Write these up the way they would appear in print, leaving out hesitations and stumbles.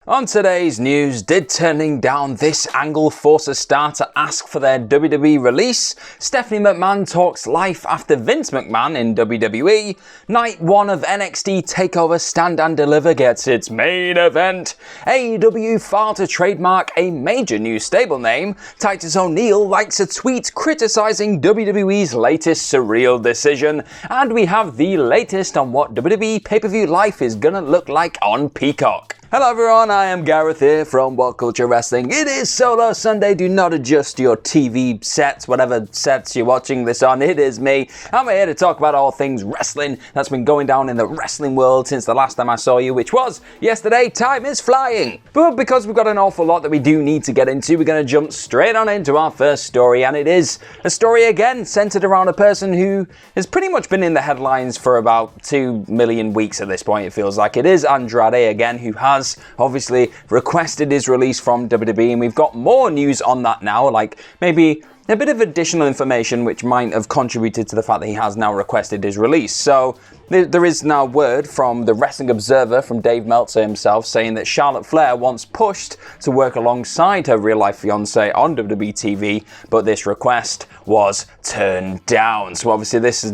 On today's news, did turning down this angle force a star to ask for their WWE release? Stephanie McMahon talks life after Vince McMahon in WWE. Night 1 of NXT TakeOver Stand and Deliver gets its main event. AEW filed to trademark a major new stable name. Titus O'Neil likes a tweet criticizing WWE's latest surreal decision. And we have the latest on what WWE pay-per-view life is gonna look like on Peacock. Hello everyone, I am Gareth here from What Culture Wrestling. It is Solo Sunday. Do not adjust your TV sets, whatever sets you're watching this on. It is me. I'm here to talk about all things wrestling that's been going down in the wrestling world since the last time I saw you, which was yesterday. Time is flying. But because we've got an awful lot that we do need to get into, we're going to jump straight on into our first story. And it is a story again centered around a person who has pretty much been in the headlines for about 2 million weeks at this point, it feels like. It is Andrade again, who has obviously requested his release from WWE, and we've got more news on that now, like maybe a bit of additional information which might have contributed to the fact that he has now requested his release. So there is now word from the Wrestling Observer, from Dave Meltzer himself, saying that Charlotte Flair once pushed to work alongside her real-life fiancé on WWE TV, but this request was turned down. So obviously this has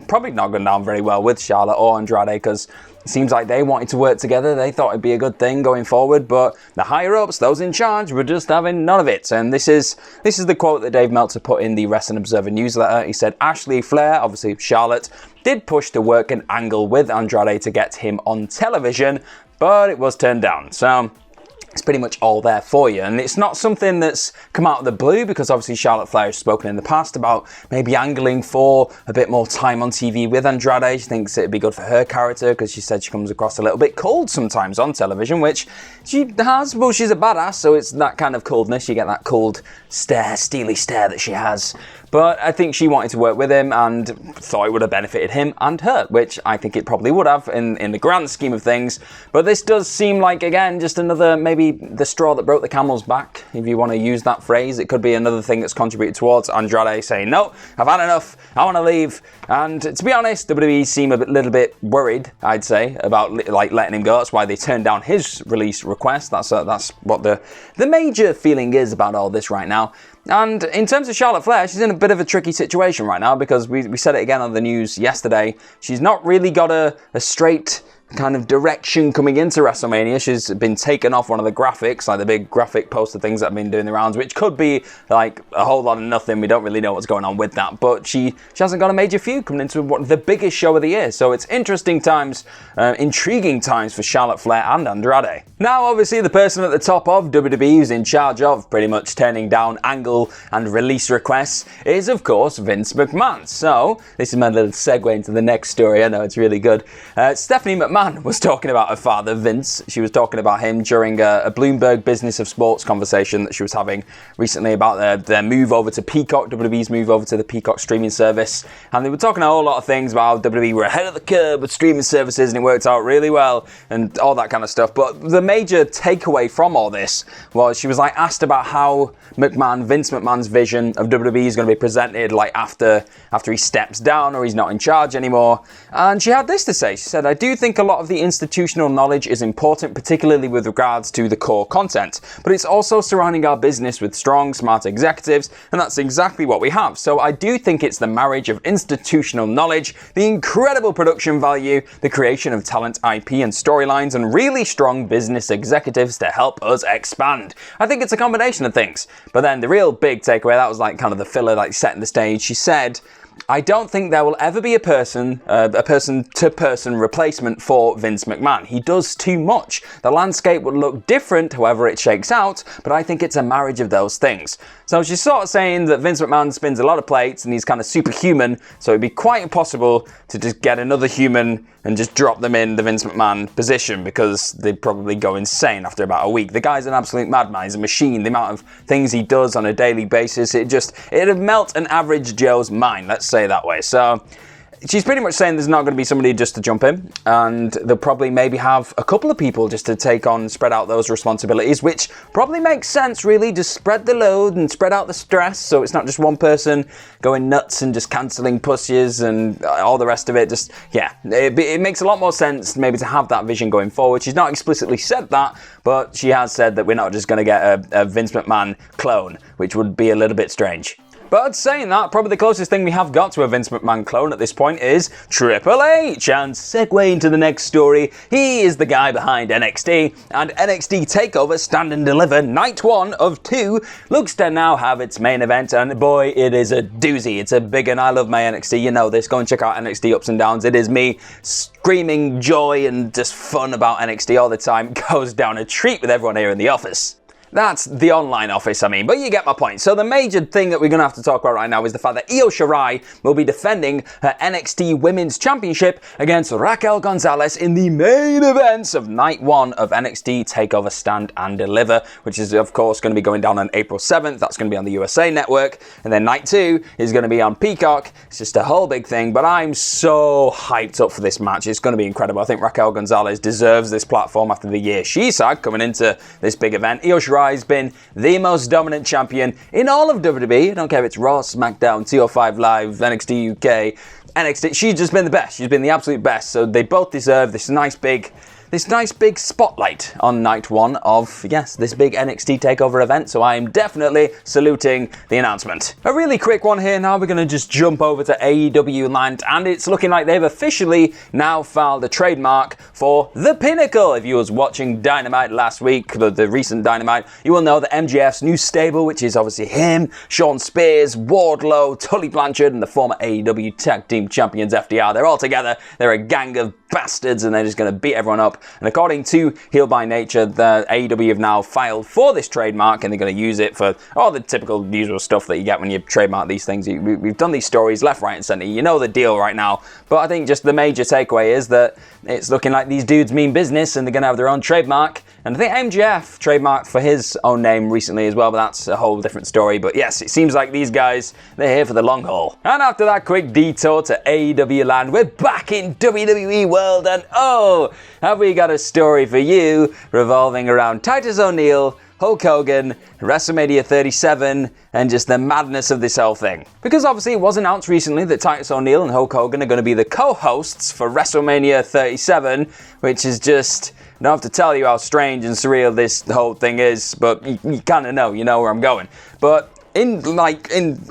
probably not gone down very well with Charlotte or Andrade, because it seems like they wanted to work together. They thought it'd be a good thing going forward, but the higher-ups, those in charge, were just having none of it. And this is the quote that Dave Meltzer put in the Wrestling Observer newsletter. He said, Ashley Flair, obviously Charlotte, did push to work an angle with Andrade to get him on television, but it was turned down. So it's pretty much all there for you. And it's not something that's come out of the blue, because obviously Charlotte Flair has spoken in the past about maybe angling for a bit more time on TV with Andrade. She thinks it'd be good for her character, because she said she comes across a little bit cold sometimes on television, which she has. Well, she's a badass, so it's that kind of coldness. You get that cold stare, steely stare that she has. But I think she wanted to work with him and thought it would have benefited him and her, which I think it probably would have in the grand scheme of things. But this does seem like, again, just another, maybe the straw that broke the camel's back, if you want to use that phrase. It could be another thing that's contributed towards Andrade saying, no, I've had enough, I want to leave. And to be honest, WWE seem a little bit worried, I'd say, about letting him go. That's why they turned down his release request. That's what the major feeling is about all this right now. And in terms of Charlotte Flair, she's in a bit of a tricky situation right now, because we said it again on the news yesterday. She's not really got a straight kind of direction coming into WrestleMania. She's been taken off one of the graphics, like the big graphic poster things that have been doing the rounds, which could be like a whole lot of nothing. We don't really know what's going on with that, but she hasn't got a major feud coming into the biggest show of the year. So it's interesting times, intriguing times for Charlotte Flair and Andrade. Now, obviously, the person at the top of WWE who's in charge of pretty much turning down angle and release requests is, of course, Vince McMahon. So this is my little segue into the next story. I know it's really good. Stephanie McMahon was talking about her father, Vince. She was talking about him during a Bloomberg Business of Sports conversation that she was having recently about their move over to Peacock, WWE's move over to the Peacock streaming service. And they were talking a whole lot of things about how WWE were ahead of the curve with streaming services and it worked out really well and all that kind of stuff. But the major takeaway from all this was she was asked about how Vince McMahon's vision of WWE is going to be presented after he steps down or he's not in charge anymore. And she had this to say. She said, I do think a lot of the institutional knowledge is important, particularly with regards to the core content, but it's also surrounding our business with strong, smart executives, and that's exactly what we have. So I do think it's the marriage of institutional knowledge, the incredible production value, the creation of talent, IP, and storylines, and really strong business executives to help us expand. I think it's a combination of things. But then the real big takeaway, that was kind of the filler, setting the stage. She said, I don't think there will ever be a person-to-person replacement for Vince McMahon. He does too much. The landscape would look different however it shakes out, but I think it's a marriage of those things. So she's sort of saying that Vince McMahon spins a lot of plates and he's kind of superhuman, so it'd be quite impossible to just get another human and just drop them in the Vince McMahon position, because they'd probably go insane after about a week. The guy's an absolute madman. He's a machine. The amount of things he does on a daily basis, it'd melt an average Joe's mind, let's say that way. So she's pretty much saying there's not going to be somebody just to jump in, and they'll probably maybe have a couple of people just to take on, spread out those responsibilities, which probably makes sense, really. Just spread the load and spread out the stress, so it's not just one person going nuts and just cancelling pushes and all the rest of it. Just, yeah, it makes a lot more sense maybe to have that vision going forward. She's not explicitly said that, but she has said that we're not just going to get a Vince McMahon clone, which would be a little bit strange. But saying that, probably the closest thing we have got to a Vince McMahon clone at this point is Triple H. And segue into the next story, he is the guy behind NXT, and NXT TakeOver Stand and Deliver Night 1 of 2 looks to now have its main event, and boy, it is a doozy. It's a big, and I love my NXT, you know this. Go and check out NXT Ups and Downs. It is me screaming joy and just fun about NXT all the time. It goes down a treat with everyone here in the office. That's the online office, I mean, but you get my point. So the major thing that we're going to have to talk about right now is the fact that Io Shirai will be defending her NXT Women's Championship against Raquel Gonzalez in the main events of Night 1 of NXT TakeOver Stand and Deliver, which is, of course, going to be going down on April 7th. That's going to be on the USA Network. And then Night 2 is going to be on Peacock. It's just a whole big thing, but I'm so hyped up for this match. It's going to be incredible. I think Raquel Gonzalez deserves this platform after the year she's had coming into this big event. Io Shirai has been the most dominant champion in all of WWE. I don't care if it's Raw, SmackDown, TO5 Live, NXT UK, NXT. She's just been the best. She's been the absolute best. So they both deserve this nice big spotlight on Night 1 of, yes, this big NXT TakeOver event, so I am definitely saluting the announcement. A really quick one here now, we're going to just jump over to AEW land, and it's looking like they've officially now filed a trademark for the Pinnacle. If you was watching Dynamite last week, the recent Dynamite, you will know that MJF's new stable, which is obviously him, Shawn Spears, Wardlow, Tully Blanchard, and the former AEW Tag Team Champions FDR, they're all together, they're a gang of bastards, and they're just going to beat everyone up. And according to Heel by Nature, the AEW have now filed for this trademark, and they're going to use it for all the typical usual stuff that you get when you trademark these things. We've done these stories left, right, and centre. You know the deal right now. But I think just the major takeaway is that it's looking like these dudes mean business, and they're going to have their own trademark. And I think MJF trademarked for his own name recently as well, but that's a whole different story. But yes, it seems like these guys, they're here for the long haul. And after that quick detour to AEW land, we're back in WWE world, and oh, have we got a story for you revolving around Titus O'Neil, Hulk Hogan, WrestleMania 37, and just the madness of this whole thing. Because obviously it was announced recently that Titus O'Neil and Hulk Hogan are going to be the co-hosts for WrestleMania 37, which is just, I don't have to tell you how strange and surreal this whole thing is, but you kind of know, you know where I'm going. But in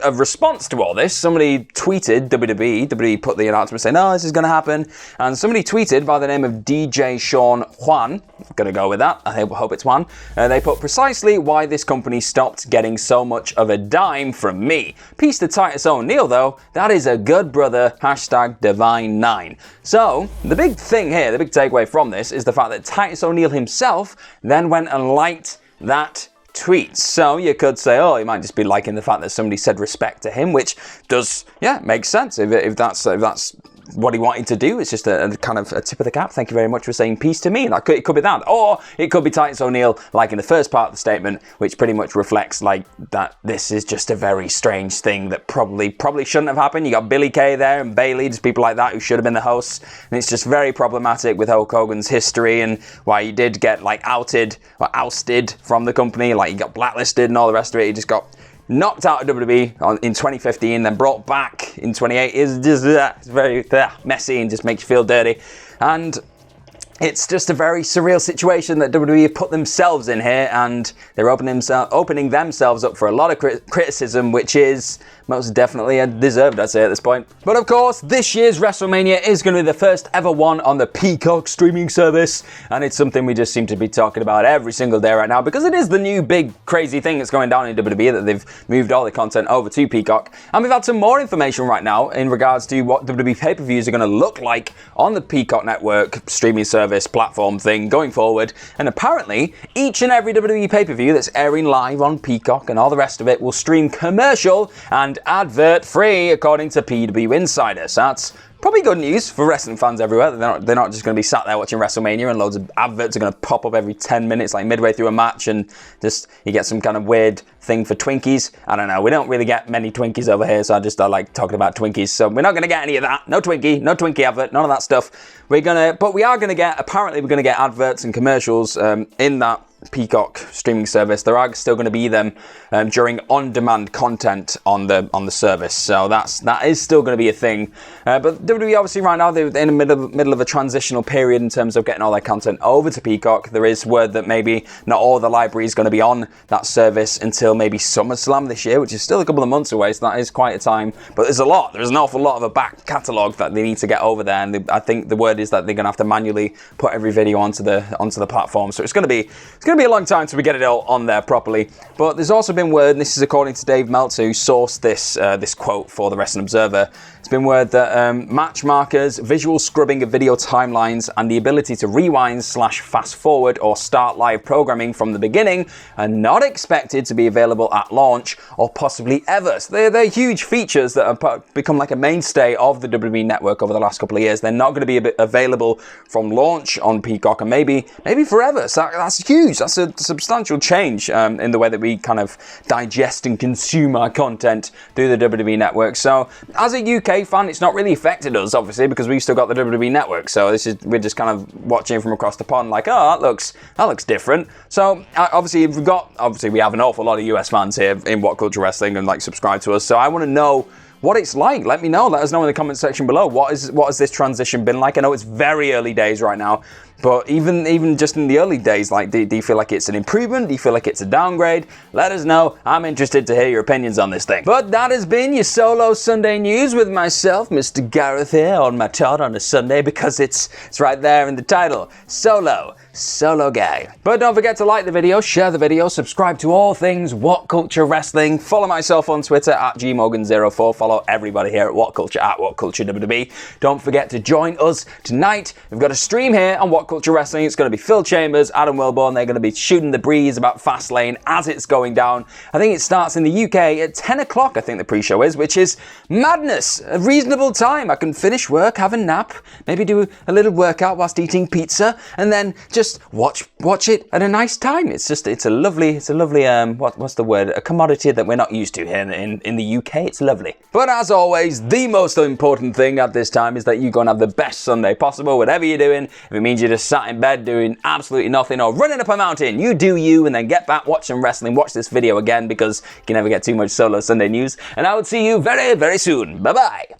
a response to all this, somebody tweeted, WWE put the announcement saying, oh, this is going to happen, and somebody tweeted by the name of DJ Sean Juan, I'm going to go with that, I hope it's Juan, they put precisely why this company stopped getting so much of a dime from me. Peace to Titus O'Neil though, that is a good brother, #Divine9. So, the big thing here, the big takeaway from this is the fact that Titus O'Neil himself then went and liked that tweets. So you could say, oh, he might just be liking the fact that somebody said respect to him, which does, yeah, make sense if that's what he wanted to do. It's just a kind of a tip of the cap. Thank you very much for saying peace to me. It could be that, or it could be Titus O'Neil like in the first part of the statement, which pretty much reflects like that this is just a very strange thing that probably shouldn't have happened. You got Billy Kay there and Bayley, just people like that who should have been the hosts, and it's just very problematic with Hulk Hogan's history and why he did get like outed or ousted from the company, like he got blacklisted and all the rest of it. He just got knocked out of WWE in 2015, then brought back in 2018. It's just it's very messy and just makes you feel dirty. And it's just a very surreal situation that WWE have put themselves in here, and they're opening themselves up for a lot of criticism, which is most definitely deserved, I'd say, at this point. But of course, this year's WrestleMania is going to be the first ever one on the Peacock streaming service, and it's something we just seem to be talking about every single day right now, because it is the new big crazy thing that's going down in WWE, that they've moved all the content over to Peacock. And we've had some more information right now in regards to what WWE pay-per-views are going to look like on the Peacock network streaming service platform thing going forward. And apparently, each and every WWE pay-per-view that's airing live on Peacock and all the rest of it will stream commercial and advert-free, according to PW Insider. So that's probably good news for wrestling fans everywhere. They're not just going to be sat there watching WrestleMania and loads of adverts are going to pop up every 10 minutes, like midway through a match, and just you get some kind of weird thing for Twinkies. I don't know. We don't really get many Twinkies over here, so I like talking about Twinkies. So we're not going to get any of that. No Twinkie advert, none of that stuff. But we are going to get, apparently we're going to get adverts and commercials in that Peacock streaming service. There are still going to be them during on-demand content on the service, so that is still going to be a thing. But WWE obviously right now they're in the middle of a transitional period in terms of getting all their content over to Peacock. There is word that maybe not all the library is going to be on that service until maybe SummerSlam this year, which is still a couple of months away, so that is quite a time. But there's an awful lot of a back catalogue that they need to get over there, and I think the word is that they're going to have to manually put every video onto the platform. So it's going to be a long time till we get it all on there properly. But there's also been word, and this is according to Dave Meltzer, who sourced this quote for the Wrestling Observer. It's been word that match markers, visual scrubbing of video timelines, and the ability to rewind / fast forward or start live programming from the beginning are not expected to be available at launch or possibly ever. So they're huge features that have become like a mainstay of the WWE network over the last couple of years. They're not going to be available from launch on Peacock and maybe forever. So that's huge. That's a substantial change in the way that we kind of digest and consume our content through the WWE network. So as a UK fan, it's not really affected us, obviously, because we've still got the WWE network. So we're just kind of watching from across the pond like, oh, that looks different. So obviously we have an awful lot of US fans here in What Culture Wrestling and like subscribe to us. So I want to know what it's like. Let me know. Let us know in the comment section below. What has this transition been like? I know it's very early days right now, but even just in the early days, like, do you feel like it's an improvement? Do you feel like it's a downgrade? Let us know. I'm interested to hear your opinions on this thing. But that has been your solo Sunday news with myself, Mr. Gareth here on my Todd on a Sunday, because it's right there in the title. Solo guy. But don't forget to like the video, share the video, subscribe to all things What Culture Wrestling. Follow myself on Twitter at gmorgan04. Follow everybody here at What Culture at What Culture WWE. Don't forget to join us tonight. We've got a stream here on What Culture Wrestling. It's going to be Phil Chambers, Adam Wilborn. They're going to be shooting the breeze about Fastlane as it's going down. I think it starts in the UK at 10 o'clock, I think the pre-show is, which is madness. A reasonable time. I can finish work, have a nap, maybe do a little workout whilst eating pizza, and then just watch it at a nice time. It's a lovely what's the word? A commodity that we're not used to here in the UK. It's lovely. But as always, the most important thing at this time is that you go and have the best Sunday possible, whatever you're doing. If it means you're just sat in bed doing absolutely nothing or running up a mountain, you do you, and then get back, watch some wrestling, watch this video again, because you can never get too much solo Sunday news. And I will see you very, very soon. Bye-bye.